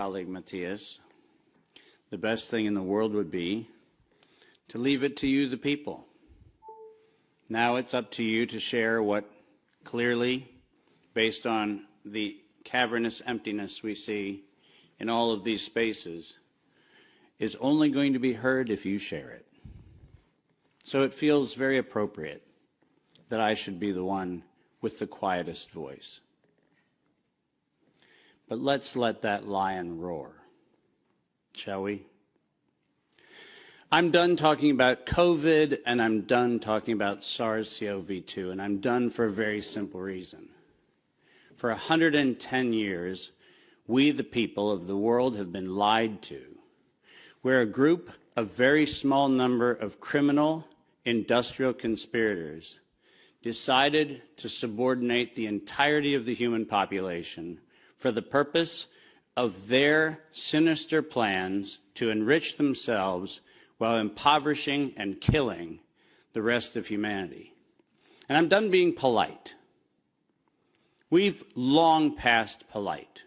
colleague Matthias, the best thing in the world would be to leave it to you, the people. Now it's up to you to share what clearly, based on the cavernous emptiness we see in all of these spaces, is only going to be heard if you share it. So it feels very appropriate that I should be the one with the quietest voice. But let's let that lion roar, shall we? I'm done talking about COVID, and I'm done talking about SARS-CoV-2, and I'm done for a very simple reason. For 110 years, we, the people of the world, have been lied to. We're a group, a very small number of criminal, industrial conspirators decided to subordinate the entirety of the human population for the purpose of their sinister plans to enrich themselves while impoverishing and killing the rest of humanity. And I'm done being polite. We've long passed polite.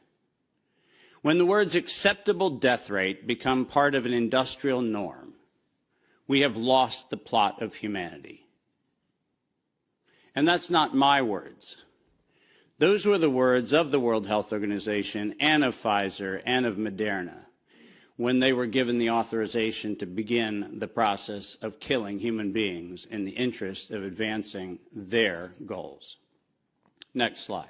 When the words acceptable death rate become part of an industrial norm, we have lost the plot of humanity. And that's not my words. Those were the words of the World Health Organization and of Pfizer and of Moderna when they were given the authorization to begin the process of killing human beings in the interest of advancing their goals. Next slide.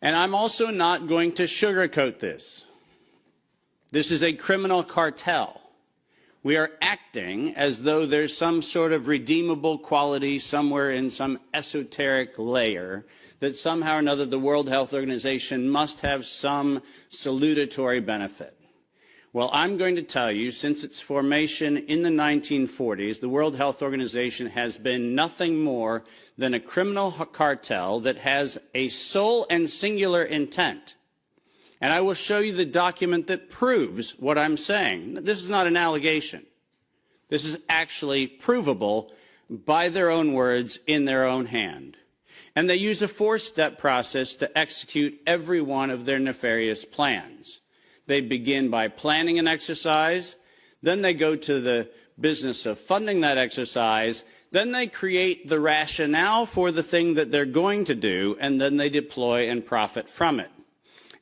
And I'm also not going to sugarcoat this. This is a criminal cartel. We are acting as though there's some sort of redeemable quality somewhere in some esoteric layer that somehow or another the World Health Organization must have some salutatory benefit. Well, I'm going to tell you, since its formation in the 1940s, the World Health Organization has been nothing more than a criminal cartel that has a sole and singular intent. And I will show you the document that proves what I'm saying. This is not an allegation. This is actually provable by their own words in their own hand. And they use a four-step process to execute every one of their nefarious plans. They begin by planning an exercise, then they go to the business of funding that exercise, then they create the rationale for the thing that they're going to do, and then they deploy and profit from it.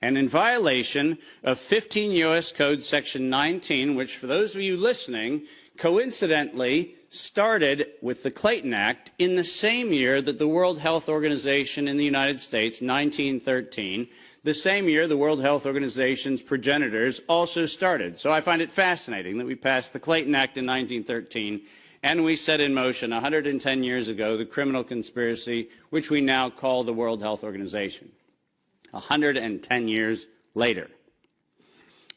And in violation of 15 U.S. Code Section 19, which for those of you listening, coincidentally started with the Clayton Act in the same year that the World Health Organization in the United States, 1913, the same year the World Health Organization's progenitors also started. So I find it fascinating that we passed the Clayton Act in 1913 and we set in motion 110 years ago the criminal conspiracy which we now call the World Health Organization. 110 years later.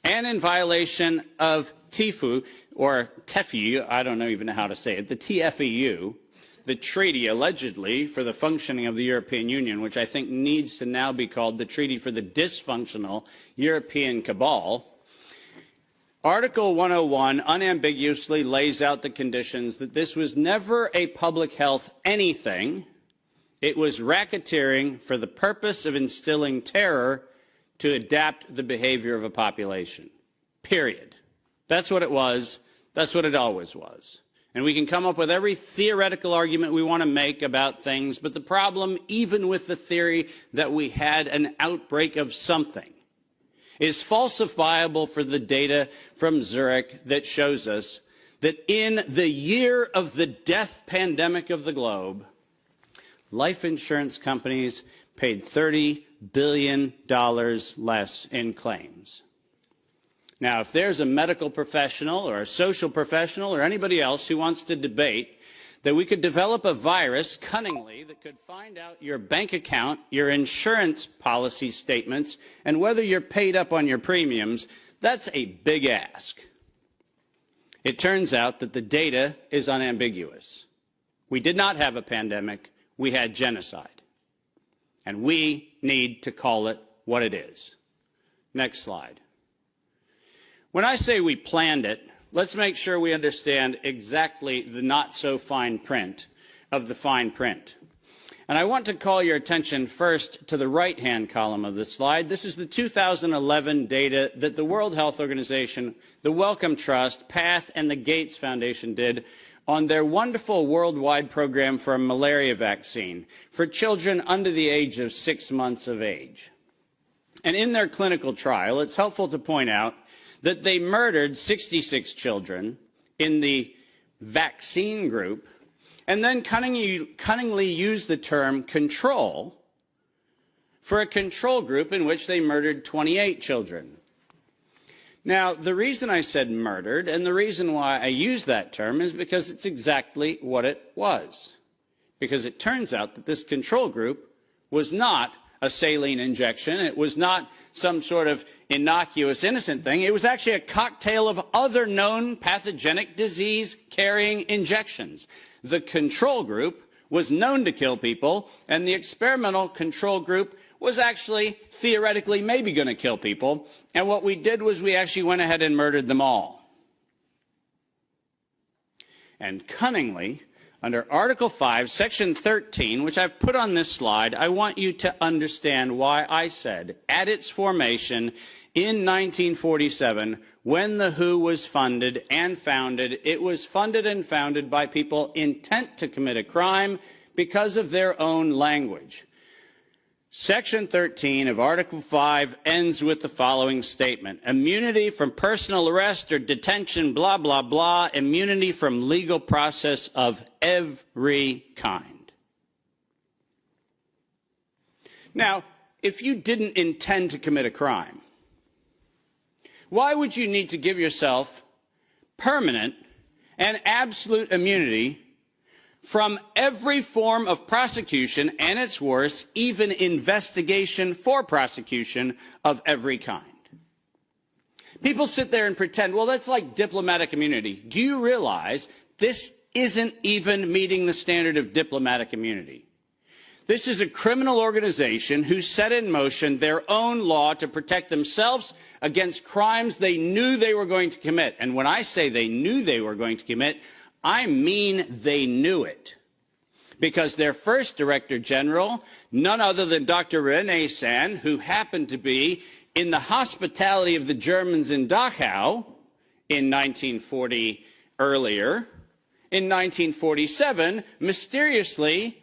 And in violation of TIFU, or TEFU, I don't even know how to say it, the TFEU, the treaty allegedly for the functioning of the European Union, which I think needs to now be called the Treaty for the Dysfunctional European Cabal. Article 101 unambiguously lays out the conditions that this was never a public health anything. It was racketeering for the purpose of instilling terror to adapt the behavior of a population. Period. That's what it was. That's what it always was. And we can come up with every theoretical argument we want to make about things, but the problem, even with the theory that we had an outbreak of something, is falsifiable for the data from Zurich that shows us that in the year of the death pandemic of the globe, life insurance companies paid $30 billion less in claims. Now, if there's a medical professional or a social professional or anybody else who wants to debate that we could develop a virus cunningly that could find out your bank account, your insurance policy statements, and whether you're paid up on your premiums, that's a big ask. It turns out that the data is unambiguous. We did not have a pandemic. We had genocide. And we need to call it what it is. Next slide. When I say we planned it, let's make sure we understand exactly the not-so-fine print of the fine print. And I want to call your attention first to the right-hand column of this slide. This is the 2011 data that the World Health Organization, the Wellcome Trust, PATH, and the Gates Foundation did on their wonderful worldwide program for a malaria vaccine for children under the age of 6 months of age. And in their clinical trial, it's helpful to point out that they murdered 66 children in the vaccine group, and then cunningly used the term control for a control group in which they murdered 28 children. Now, the reason I said murdered, and the reason why I use that term, is because it's exactly what it was. Because it turns out that this control group was not a saline injection. It was not some sort of innocuous, innocent thing. It was actually a cocktail of other known pathogenic disease-carrying injections. The control group was known to kill people, and the experimental control group was actually theoretically maybe going to kill people. And what we did was we actually went ahead and murdered them all. And cunningly, under Article 5, Section 13, which I've put on this slide, I want you to understand why I said, at its formation in 1947, when the WHO was funded and founded, it was funded and founded by people intent to commit a crime because of their own language. Section 13 of Article 5 ends with the following statement: immunity from personal arrest or detention, blah, blah, blah, immunity from legal process of every kind. Now, if you didn't intend to commit a crime, why would you need to give yourself permanent and absolute immunity from every form of prosecution, and it's worse, even investigation for prosecution of every kind? People sit there and pretend, well, that's like diplomatic immunity. Do you realize this isn't even meeting the standard of diplomatic immunity? This is a criminal organization who set in motion their own law to protect themselves against crimes they knew they were going to commit. And when I say they knew they were going to commit, I mean they knew it. Because their first Director General, none other than Dr. René Sand, who happened to be in the hospitality of the Germans in Dachau in 1940 earlier, in 1947, mysteriously,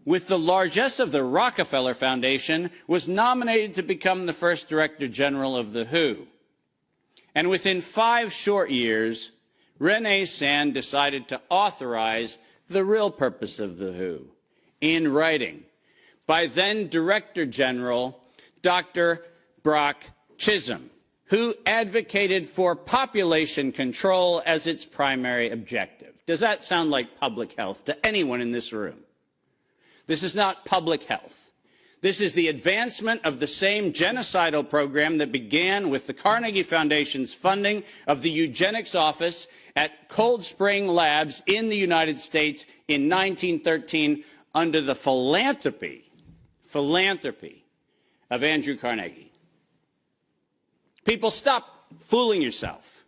with the largesse of the Rockefeller Foundation, was nominated to become the first Director General of the WHO. And within 5 short years, René Sand decided to authorize the real purpose of the WHO in writing by then Director General Dr. Brock Chisholm, who advocated for population control as its primary objective. Does that sound like public health to anyone in this room? This is not public health. This is the advancement of the same genocidal program that began with the Carnegie Foundation's funding of the eugenics office at Cold Spring Labs in the United States in 1913 under the philanthropy of Andrew Carnegie. People, stop fooling yourself.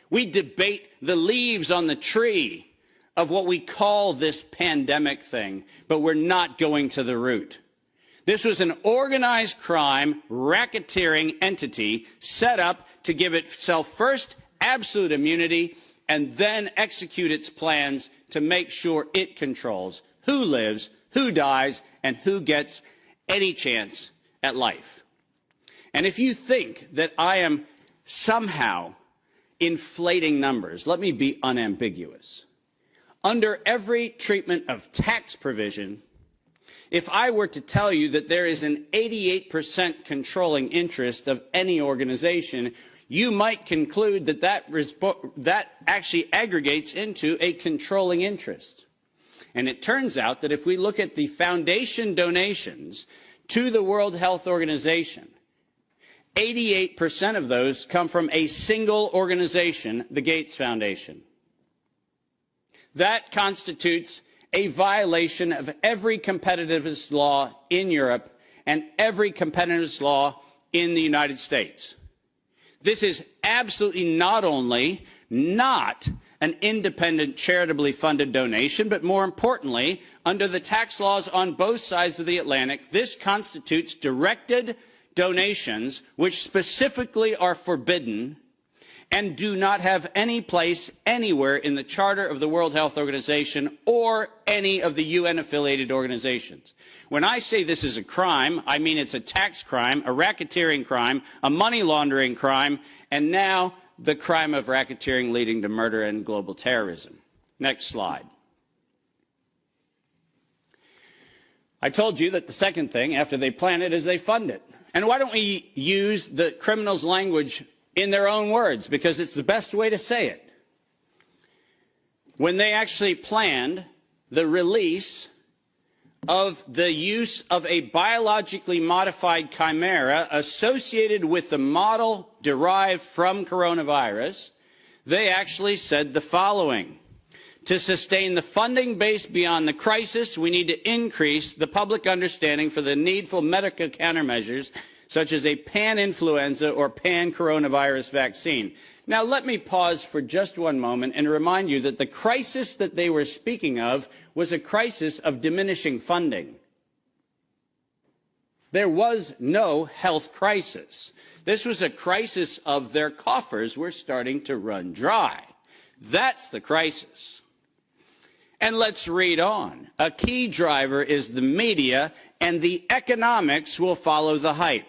We debate the leaves on the tree of what we call this pandemic thing, but we're not going to the root. This was an organized crime, racketeering entity set up to give itself first absolute immunity and then execute its plans to make sure it controls who lives, who dies, and who gets any chance at life. And if you think that I am somehow inflating numbers, let me be unambiguous. Under every treatment of tax provision, if I were to tell you that there is an 88% controlling interest of any organization, you might conclude that that actually aggregates into a controlling interest. And it turns out that if we look at the foundation donations to the World Health Organization, 88% of those come from a single organization, the Gates Foundation. That constitutes a violation of every competitivist law in Europe and every competitivist law in the United States. This is absolutely not only not an independent, charitably funded donation, but more importantly, under the tax laws on both sides of the Atlantic, this constitutes directed donations which specifically are forbidden and do not have any place anywhere in the Charter of the World Health Organization or any of the UN-affiliated organizations. When I say this is a crime, I mean it's a tax crime, a racketeering crime, a money laundering crime, and now the crime of racketeering leading to murder and global terrorism. Next slide. I told you that the second thing after they plan it is they fund it. And why don't we use the criminals' language in their own words, because it's the best way to say it. When they actually planned the release of the use of a biologically modified chimera associated with the model derived from coronavirus, they actually said the following: to sustain the funding base beyond the crisis, we need to increase the public understanding for the needful medical countermeasures such as a pan-influenza or pan-coronavirus vaccine. Now, let me pause for just one moment and remind you that the crisis that they were speaking of was a crisis of diminishing funding. There was no health crisis. This was a crisis of their coffers were starting to run dry. That's the crisis. And let's read on. A key driver is the media, and the economics will follow the hype.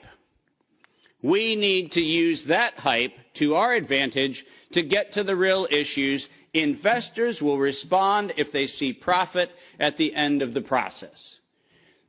We need to use that hype to our advantage to get to the real issues. Investors will respond if they see profit at the end of the process.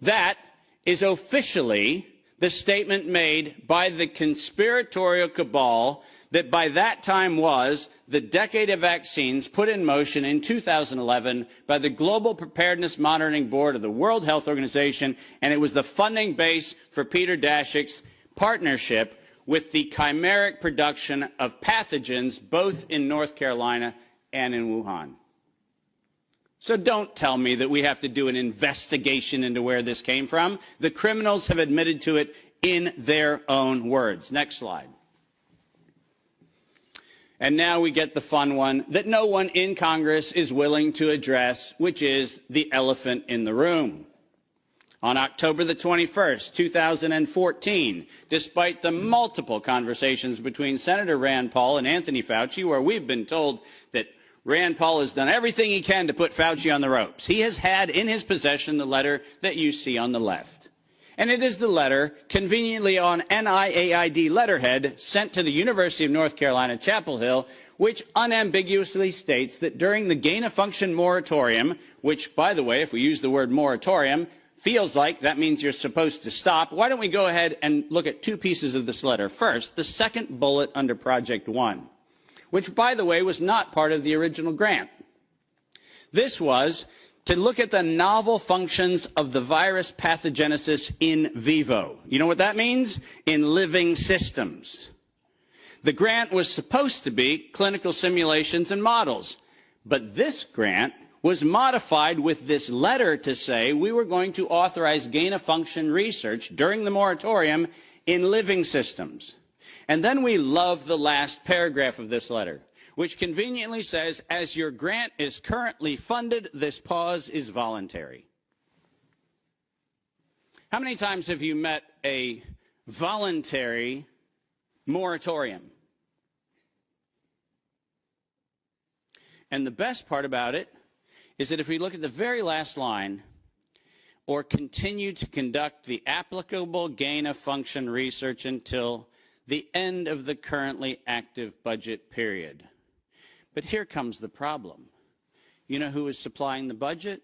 That is officially the statement made by the conspiratorial cabal that by that time was the decade of vaccines put in motion in 2011 by the Global Preparedness Monitoring Board of the World Health Organization, and it was the funding base for Peter Daszak's partnership with the chimeric production of pathogens both in North Carolina and in Wuhan. So don't tell me that we have to do an investigation into where this came from. The criminals have admitted to it in their own words. Next slide. And now we get the fun one that no one in Congress is willing to address, which is the elephant in the room. On October the 21st, 2014, despite the multiple conversations between Senator Rand Paul and Anthony Fauci, where we've been told that Rand Paul has done everything he can to put Fauci on the ropes, he has had in his possession the letter that you see on the left. And it is the letter, conveniently on NIAID letterhead, sent to the University of North Carolina, Chapel Hill, which unambiguously states that during the gain-of-function moratorium, which, by the way, if we use the word moratorium, feels like that means you're supposed to stop. Why don't we go ahead and look at two pieces of this letter. First, the second bullet under Project One, which, by the way, was not part of the original grant. This was to look at the novel functions of the virus pathogenesis in vivo. You know what that means? In living systems. The grant was supposed to be clinical simulations and models, but this grant was modified with this letter to say we were going to authorize gain-of-function research during the moratorium in living systems. And then we love the last paragraph of this letter, which conveniently says, as your grant is currently funded, this pause is voluntary. How many times have you met a voluntary moratorium? And the best part about it is that if we look at the very last line, or continue to conduct the applicable gain-of-function research until the end of the currently active budget period. But here comes the problem. You know who is supplying the budget?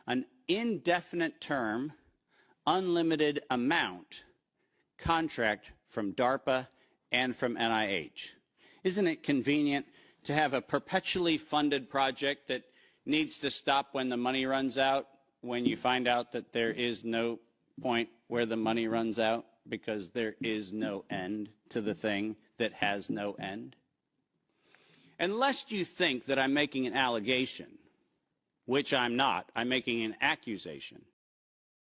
An indefinite term, unlimited amount contract from DARPA and from NIH. Isn't it convenient to have a perpetually funded project that needs to stop when the money runs out, when you find out that there is no point where the money runs out because there is no end to the thing that has no end? And lest you think that I'm making an allegation, which I'm not, I'm making an accusation.